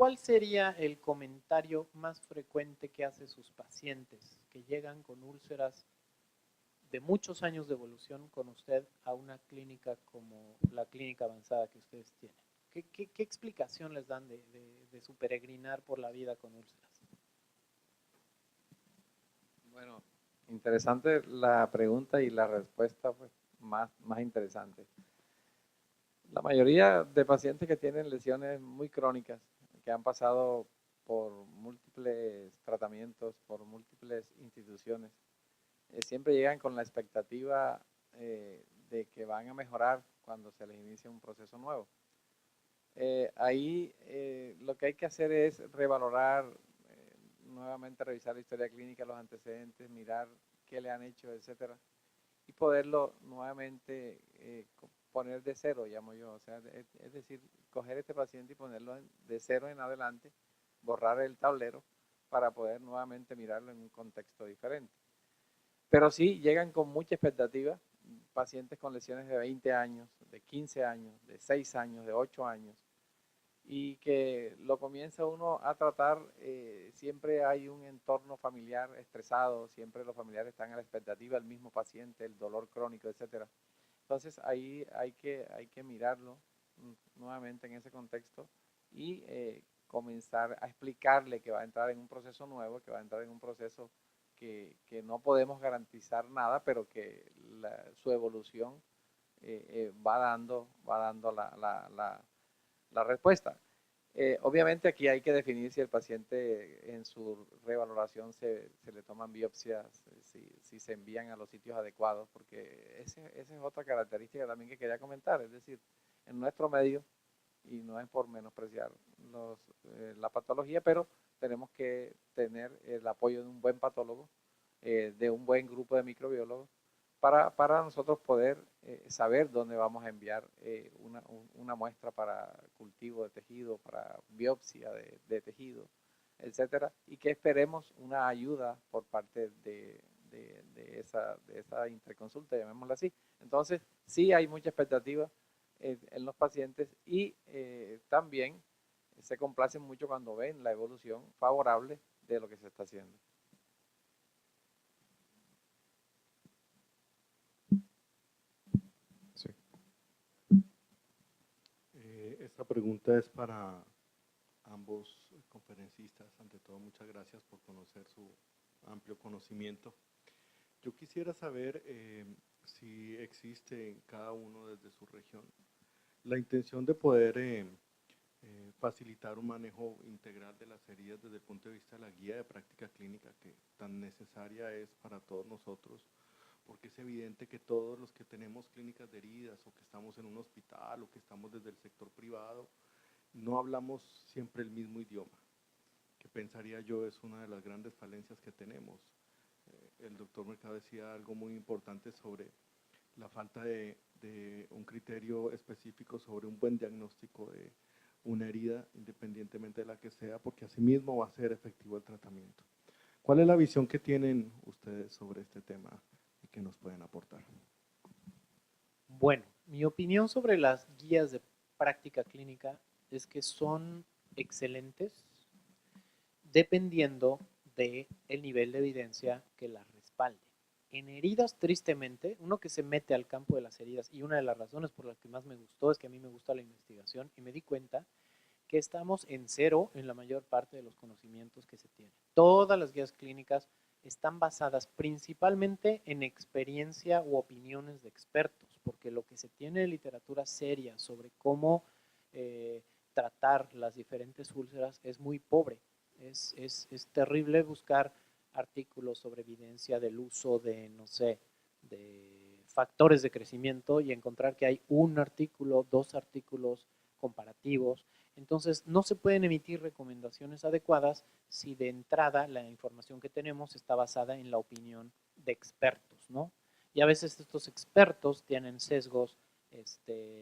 ¿cuál sería el comentario más frecuente que hace sus pacientes que llegan con úlceras de muchos años de evolución con usted a una clínica como la clínica avanzada que ustedes tienen? ¿Qué explicación les dan de su peregrinar por la vida con úlceras? Bueno, interesante la pregunta y la respuesta pues, más interesante. La mayoría de pacientes que tienen lesiones muy crónicas, que han pasado por múltiples tratamientos, por múltiples instituciones, siempre llegan con la expectativa de que van a mejorar cuando se les inicia un proceso nuevo. Ahí lo que hay que hacer es revalorar, nuevamente revisar la historia clínica, los antecedentes, mirar qué le han hecho, etcétera, y poderlo nuevamente poner de cero, llamo yo. O sea, es decir, coger este paciente y ponerlo de cero en adelante, borrar el tablero para poder nuevamente mirarlo en un contexto diferente. Pero sí llegan con mucha expectativa, pacientes con lesiones de 20 años, de 15 años, de 6 años, de 8 años, y que lo comienza uno a tratar, siempre hay un entorno familiar estresado, siempre los familiares están a la expectativa, el mismo paciente, el dolor crónico, etcétera. Entonces ahí hay que mirarlo nuevamente en ese contexto y comenzar a explicarle que va a entrar en un proceso nuevo, que va a entrar en un proceso que no podemos garantizar nada, pero que su evolución va dando la respuesta. Obviamente aquí hay que definir si el paciente en su revaloración se le toman biopsias, si se envían a los sitios adecuados, porque esa es otra característica también que quería comentar. Es decir, en nuestro medio, y no es por menospreciar la patología, pero tenemos que tener el apoyo de un buen patólogo, de un buen grupo de microbiólogos, para nosotros poder saber dónde vamos a enviar una muestra para cultivo de tejido, para biopsia de tejido, etcétera, y que esperemos una ayuda por parte de esa interconsulta, llamémosla así. Entonces, sí hay mucha expectativa en los pacientes y también se complacen mucho cuando ven la evolución favorable de lo que se está haciendo. Sí. Esta pregunta es para ambos conferencistas. Ante todo, muchas gracias por conocer su amplio conocimiento. Yo quisiera saber si existe en cada uno desde su región la intención de poder facilitar un manejo integral de las heridas desde el punto de vista de la guía de práctica clínica que tan necesaria es para todos nosotros, porque es evidente que todos los que tenemos clínicas de heridas o que estamos en un hospital o que estamos desde el sector privado, no hablamos siempre el mismo idioma, que pensaría yo es una de las grandes falencias que tenemos. El doctor Mercado decía algo muy importante sobre la falta de un criterio específico sobre un buen diagnóstico de una herida, independientemente de la que sea, porque así mismo va a ser efectivo el tratamiento. ¿Cuál es la visión que tienen ustedes sobre este tema y que nos pueden aportar? Bueno, mi opinión sobre las guías de práctica clínica es que son excelentes dependiendo del nivel de evidencia que las respalde. En heridas, tristemente, uno que se mete al campo de las heridas, y una de las razones por las que más me gustó es que a mí me gusta la investigación y me di cuenta que estamos en cero en la mayor parte de los conocimientos que se tienen. Todas las guías clínicas están basadas principalmente en experiencia u opiniones de expertos, porque lo que se tiene de literatura seria sobre cómo tratar las diferentes úlceras es muy pobre. Es terrible buscar artículos sobre evidencia del uso de, no sé, de factores de crecimiento y encontrar que hay un artículo, dos artículos comparativos. Entonces, no se pueden emitir recomendaciones adecuadas si de entrada la información que tenemos está basada en la opinión de expertos, ¿no? Y a veces estos expertos tienen sesgos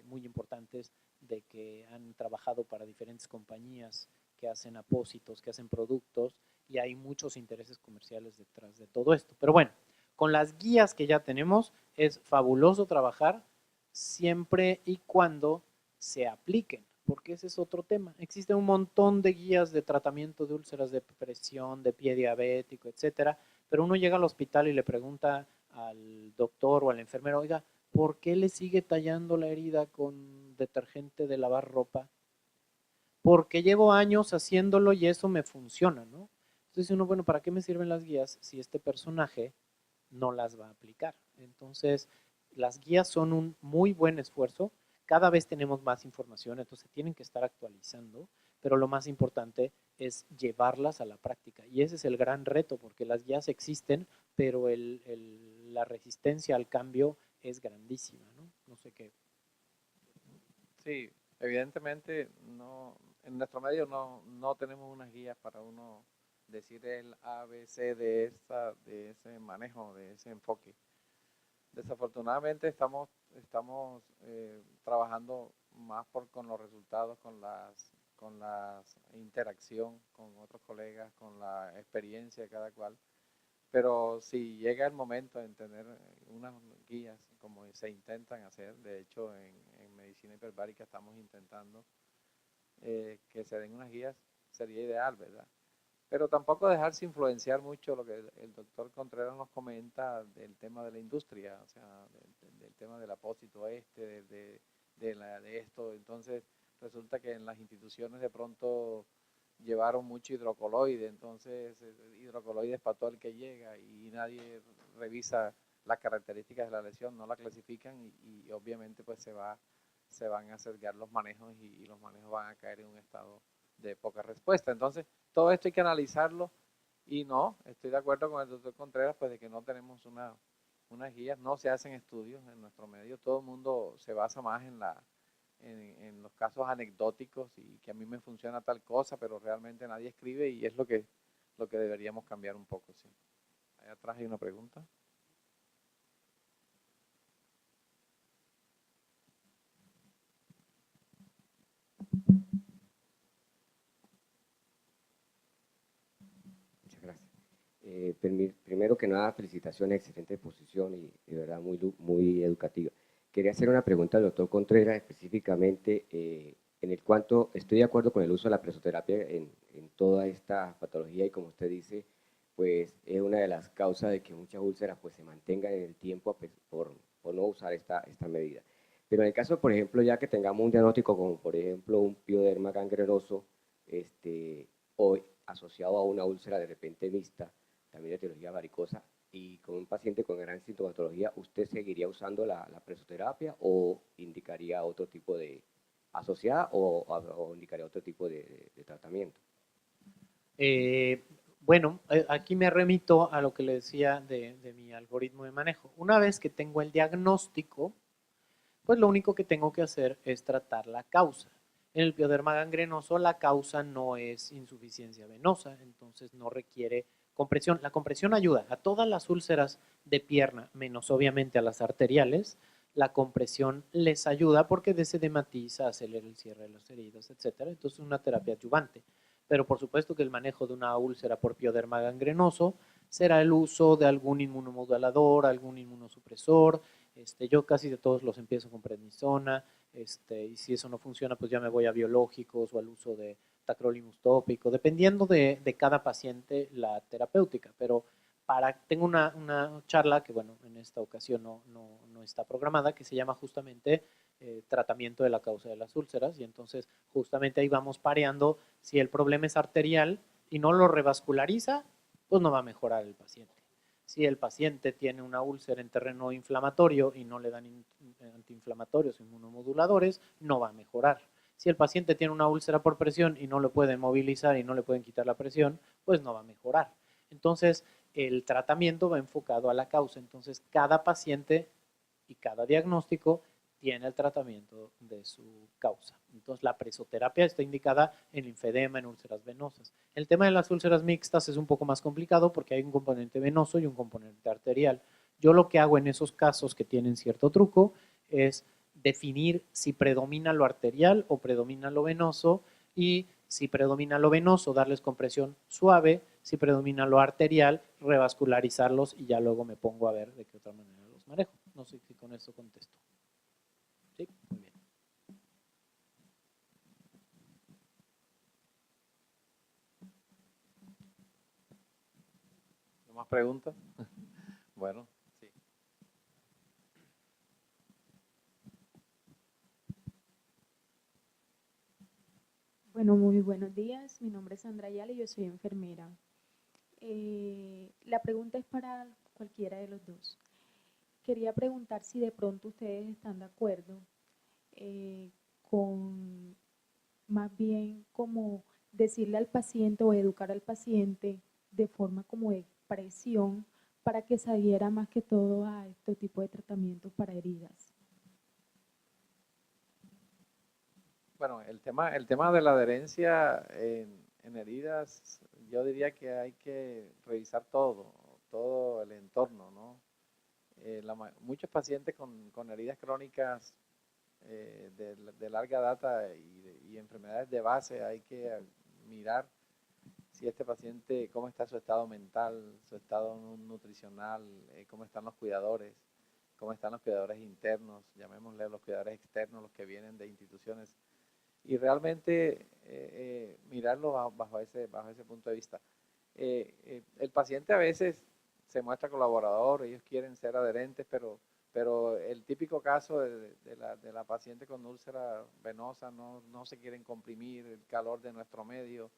muy importantes de que han trabajado para diferentes compañías que hacen apósitos, que hacen productos, y hay muchos intereses comerciales detrás de todo esto. Pero bueno, con las guías que ya tenemos, es fabuloso trabajar siempre y cuando se apliquen. porque ese es otro tema. Existe un montón de guías de tratamiento de úlceras de presión, de pie diabético, etcétera, pero uno llega al hospital y le pregunta al doctor o al enfermero, oiga, ¿por qué le sigue tallando la herida con detergente de lavar ropa? Porque llevo años haciéndolo y eso me funciona, ¿no? Entonces uno, bueno, ¿para qué me sirven las guías si este personaje no las va a aplicar? Entonces, las guías son un muy buen esfuerzo. Cada vez tenemos más información, entonces tienen que estar actualizando, pero lo más importante es llevarlas a la práctica. Y ese es el gran reto, porque las guías existen, pero la resistencia al cambio es grandísima, ¿no? No sé qué. Sí, evidentemente no, en nuestro medio no tenemos unas guías para uno decir el ABC de ese manejo, de ese enfoque. Desafortunadamente estamos trabajando más con los resultados, con la interacción con otros colegas, con la experiencia de cada cual. Pero si llega el momento en tener unas guías como se intentan hacer, de hecho en medicina hiperbárica estamos intentando que se den unas guías, sería ideal, ¿verdad? Pero tampoco dejarse influenciar mucho lo que el doctor Contreras nos comenta del tema de la industria, o sea, del tema del apósito de esto. Entonces, resulta que en las instituciones de pronto llevaron mucho hidrocoloide, entonces hidrocoloide es para todo el que llega y nadie revisa las características de la lesión, no la clasifican y obviamente pues se van a sesgar los manejos y los manejos van a caer en un estado de poca respuesta. Entonces, todo esto hay que analizarlo y no, estoy de acuerdo con el doctor Contreras, pues de que no tenemos unas guías, no se hacen estudios en nuestro medio, todo el mundo se basa más en los casos anecdóticos y que a mí me funciona tal cosa, pero realmente nadie escribe y es lo que deberíamos cambiar un poco, sí. Allá atrás hay una pregunta. Muchas gracias. Primero que nada, felicitaciones, excelente exposición y de verdad muy educativa. Quería hacer una pregunta al doctor Contreras específicamente en el cuanto estoy de acuerdo con el uso de la presoterapia en toda esta patología y como usted dice, pues es una de las causas de que muchas úlceras pues se mantengan en el tiempo por no usar esta medida. Pero en el caso, por ejemplo, ya que tengamos un diagnóstico como por ejemplo un pioderma gangrenoso, o asociado a una úlcera de repente mixta, también de etiología varicosa, y con un paciente con gran sintomatología, ¿usted seguiría usando la presoterapia o indicaría otro tipo de asociada o indicaría otro tipo de tratamiento? Bueno, aquí me remito a lo que le decía de mi algoritmo de manejo. Una vez que tengo el diagnóstico, pues lo único que tengo que hacer es tratar la causa. En el pioderma gangrenoso la causa no es insuficiencia venosa, entonces no requiere compresión. La compresión ayuda a todas las úlceras de pierna, menos obviamente a las arteriales. La compresión les ayuda porque desedematiza, acelera el cierre de las heridas, etcétera. Entonces es una terapia adyuvante. Pero por supuesto que el manejo de una úlcera por pioderma gangrenoso será el uso de algún inmunomodulador, algún inmunosupresor. Yo casi de todos los empiezo con prednisona, y si eso no funciona, pues ya me voy a biológicos o al uso de tacrolimus tópico, dependiendo de cada paciente la terapéutica. Pero tengo una charla que, bueno, en esta ocasión no está programada, que se llama justamente tratamiento de la causa de las úlceras, y entonces justamente ahí vamos pareando si el problema es arterial y no lo revasculariza, pues no va a mejorar el paciente. Si el paciente tiene una úlcera en terreno inflamatorio y no le dan antiinflamatorios o inmunomoduladores, no va a mejorar. Si el paciente tiene una úlcera por presión y no lo pueden movilizar y no le pueden quitar la presión, pues no va a mejorar. Entonces, el tratamiento va enfocado a la causa. Entonces, cada paciente y cada diagnóstico tiene el tratamiento de su causa. Entonces, la presoterapia está indicada en linfedema, en úlceras venosas. El tema de las úlceras mixtas es un poco más complicado porque hay un componente venoso y un componente arterial. Yo lo que hago en esos casos que tienen cierto truco es definir si predomina lo arterial o predomina lo venoso, y si predomina lo venoso, darles compresión suave; si predomina lo arterial, revascularizarlos y ya luego me pongo a ver de qué otra manera los manejo. No sé si con eso contesto. Sí, muy bien. preguntas? Bueno, sí. Bueno, muy buenos días. Mi nombre es Sandra Ayala y yo soy enfermera. La pregunta es para cualquiera de los dos. Quería preguntar si de pronto ustedes están de acuerdo con más bien como decirle al paciente o educar al paciente de forma como de presión para que se adhiera más que todo a este tipo de tratamientos para heridas. Bueno, el tema de la adherencia en heridas, yo diría que hay que revisar todo el entorno, ¿no? Muchos pacientes con heridas crónicas de larga data y enfermedades de base, hay que mirar si este paciente, cómo está su estado mental, su estado nutricional, cómo están los cuidadores, cómo están los cuidadores internos, llamémosle los cuidadores externos, los que vienen de instituciones, y realmente mirarlo bajo ese punto de vista. El paciente a veces se muestra colaborador, ellos quieren ser adherentes, pero el típico caso de la paciente con úlcera venosa no se quieren comprimir, el calor de nuestro medio,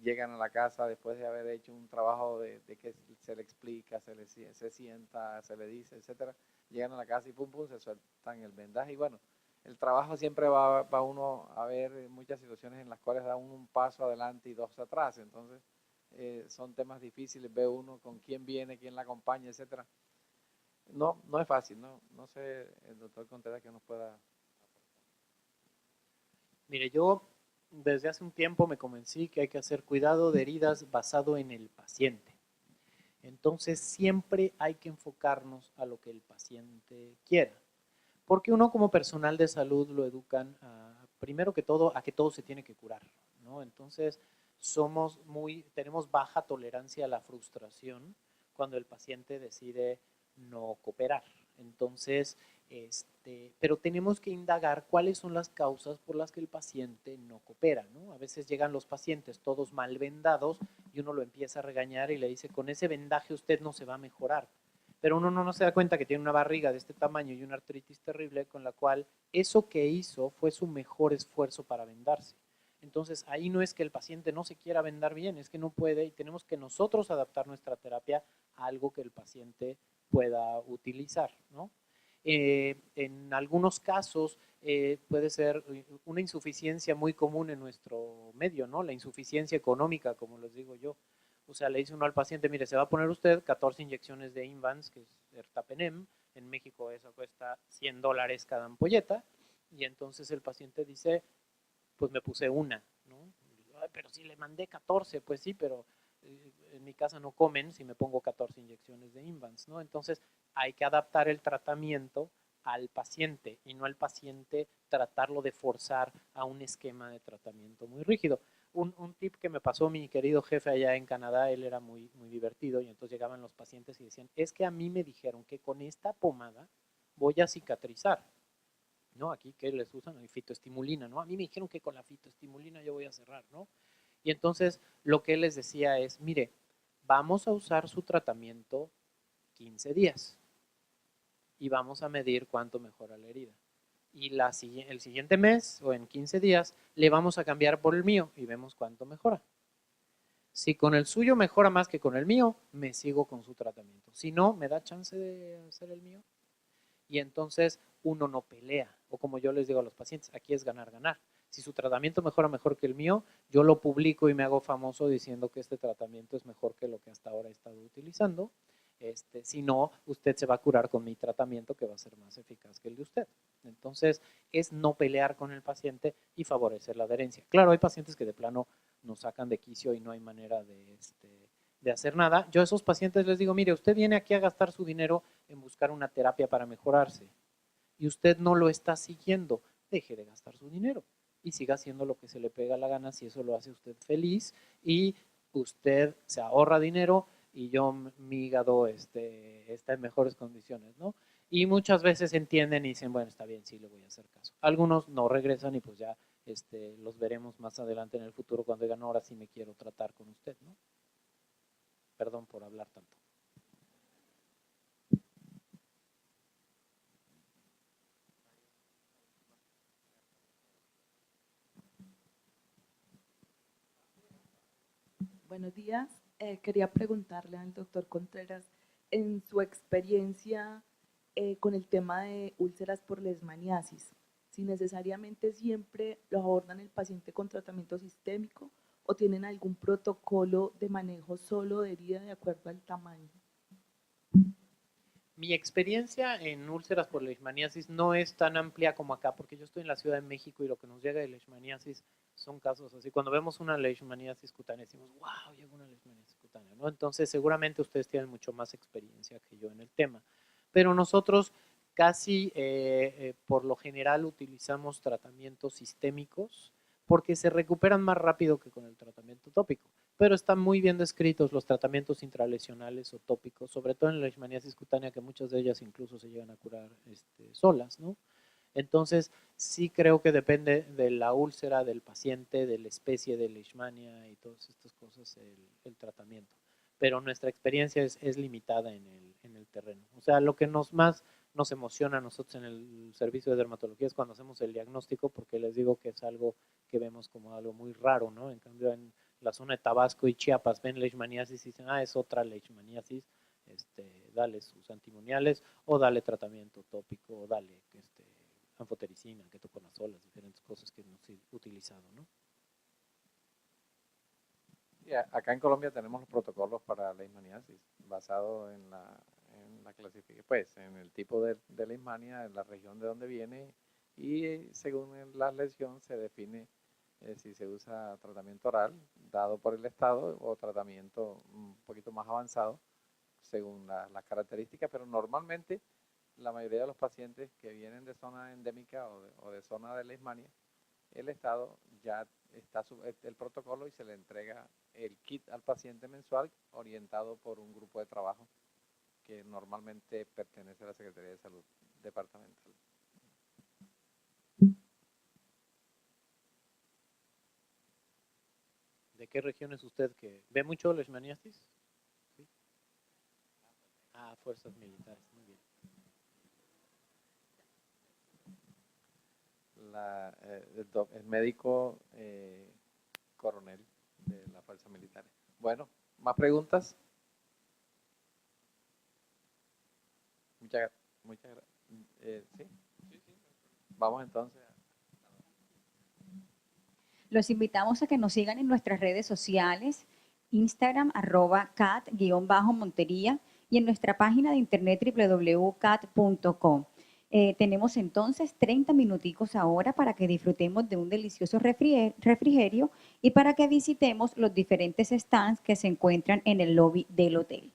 llegan a la casa después de haber hecho un trabajo de que se le explica, se sienta, se le dice, etcétera, llegan a la casa y pum pum se sueltan el vendaje y bueno, el trabajo siempre va uno a ver muchas situaciones en las cuales da uno un paso adelante y dos atrás, entonces son temas difíciles, ve uno con quién viene, quién la acompaña, etcétera. No es fácil, no sé, el doctor Contreras que nos pueda... Mire, yo desde hace un tiempo me convencí que hay que hacer cuidado de heridas basado en el paciente. Entonces siempre hay que enfocarnos a lo que el paciente quiera. Porque uno como personal de salud lo educan primero que todo a que todo se tiene que curar, ¿no? Entonces tenemos baja tolerancia a la frustración cuando el paciente decide no cooperar. Entonces, pero tenemos que indagar cuáles son las causas por las que el paciente no coopera, ¿no? A veces llegan los pacientes todos mal vendados y uno lo empieza a regañar y le dice, con ese vendaje usted no se va a mejorar. Pero uno no se da cuenta que tiene una barriga de este tamaño y una artritis terrible con la cual eso que hizo fue su mejor esfuerzo para vendarse. Entonces ahí no es que el paciente no se quiera vendar bien, es que no puede y tenemos que nosotros adaptar nuestra terapia a algo que el paciente pueda utilizar, ¿no? En algunos casos puede ser una insuficiencia muy común en nuestro medio, ¿no? La insuficiencia económica, como les digo yo. O sea, le dice uno al paciente, mire, se va a poner usted 14 inyecciones de Invans, que es Ertapenem, en México eso cuesta $100 cada ampolleta, y entonces el paciente dice, pues me puse una, ¿no? Ay, pero si le mandé 14, pues sí, pero en mi casa no comen si me pongo 14 inyecciones de Invans, ¿no? Entonces hay que adaptar el tratamiento al paciente y no al paciente tratarlo de forzar a un esquema de tratamiento muy rígido. Un tip que me pasó mi querido jefe allá en Canadá, él era muy divertido y entonces llegaban los pacientes y decían, es que a mí me dijeron que con esta pomada voy a cicatrizar. ¿No? Aquí, ¿qué les usan? La fitoestimulina, ¿no? A mí me dijeron que con la fitoestimulina yo voy a cerrar, ¿no? Y entonces lo que él les decía es, mire, vamos a usar su tratamiento 15 días y vamos a medir cuánto mejora la herida. Y el siguiente mes o en 15 días le vamos a cambiar por el mío y vemos cuánto mejora. Si con el suyo mejora más que con el mío, me sigo con su tratamiento. Si no, me da chance de hacer el mío. Y entonces uno no pelea. O como yo les digo a los pacientes, aquí es ganar, ganar. Si su tratamiento mejora mejor que el mío, yo lo publico y me hago famoso diciendo que este tratamiento es mejor que lo que hasta ahora he estado utilizando. Si no, usted se va a curar con mi tratamiento que va a ser más eficaz que el de usted. Entonces, es no pelear con el paciente y favorecer la adherencia. Claro, hay pacientes que de plano nos sacan de quicio y no hay manera de hacer nada. Yo a esos pacientes les digo, mire, usted viene aquí a gastar su dinero en buscar una terapia para mejorarse y usted no lo está siguiendo, deje de gastar su dinero y siga haciendo lo que se le pega la gana si eso lo hace usted feliz y usted se ahorra dinero y yo, mi hígado está en mejores condiciones, ¿no? Y muchas veces entienden y dicen, bueno, está bien, sí, le voy a hacer caso. Algunos no regresan y pues ya los veremos más adelante en el futuro cuando digan, ahora sí me quiero tratar con usted, ¿no? Perdón por hablar tanto. Buenos días. Quería preguntarle al doctor Contreras, en su experiencia con el tema de úlceras por leishmaniasis, si necesariamente siempre lo abordan el paciente con tratamiento sistémico o tienen algún protocolo de manejo solo de herida de acuerdo al tamaño. Mi experiencia en úlceras por leishmaniasis no es tan amplia como acá, porque yo estoy en la Ciudad de México y lo que nos llega de leishmaniasis son casos así. Cuando vemos una leishmaniasis cutánea decimos, wow, llegó una leishmaniasis cutánea, ¿no? Entonces seguramente ustedes tienen mucho más experiencia que yo en el tema. Pero nosotros casi por lo general utilizamos tratamientos sistémicos porque se recuperan más rápido que con el tratamiento tópico. Pero están muy bien descritos los tratamientos intralesionales o tópicos, sobre todo en la leishmaniasis cutánea, que muchas de ellas incluso se llegan a curar solas, ¿no? Entonces, sí creo que depende de la úlcera del paciente, de la especie de leishmania y todas estas cosas, el tratamiento. Pero nuestra experiencia es limitada en el terreno. O sea, lo que más nos emociona a nosotros en el servicio de dermatología es cuando hacemos el diagnóstico, porque les digo que es algo que vemos como algo muy raro, ¿no? En cambio, en la zona de Tabasco y Chiapas ven leishmaniasis y dicen, es otra leishmaniasis, dale sus antimoniales o dale tratamiento tópico o dale anfotericina, ketoconazol, diferentes cosas que hemos utilizado, ¿no? Y acá en Colombia tenemos los protocolos para leishmaniasis basado en la clasificación, pues en el tipo de leishmania, en la región de donde viene y según la lesión se define si se usa tratamiento oral dado por el Estado o tratamiento un poquito más avanzado según las características, pero normalmente la mayoría de los pacientes que vienen de zona endémica o de zona de leishmania, el Estado ya está el protocolo y se le entrega el kit al paciente mensual orientado por un grupo de trabajo que normalmente pertenece a la Secretaría de Salud departamental. ¿De qué región es usted que ve mucho leishmaniasis? ¿Sí? Fuerzas militares, muy bien. El médico coronel de la Fuerza Militar. Bueno, ¿más preguntas? Muchas gracias. ¿Sí? Vamos entonces. Los invitamos a que nos sigan en nuestras redes sociales, Instagram @cat_montería y en nuestra página de internet www.cat.com. Tenemos entonces 30 minuticos ahora para que disfrutemos de un delicioso refrigerio y para que visitemos los diferentes stands que se encuentran en el lobby del hotel.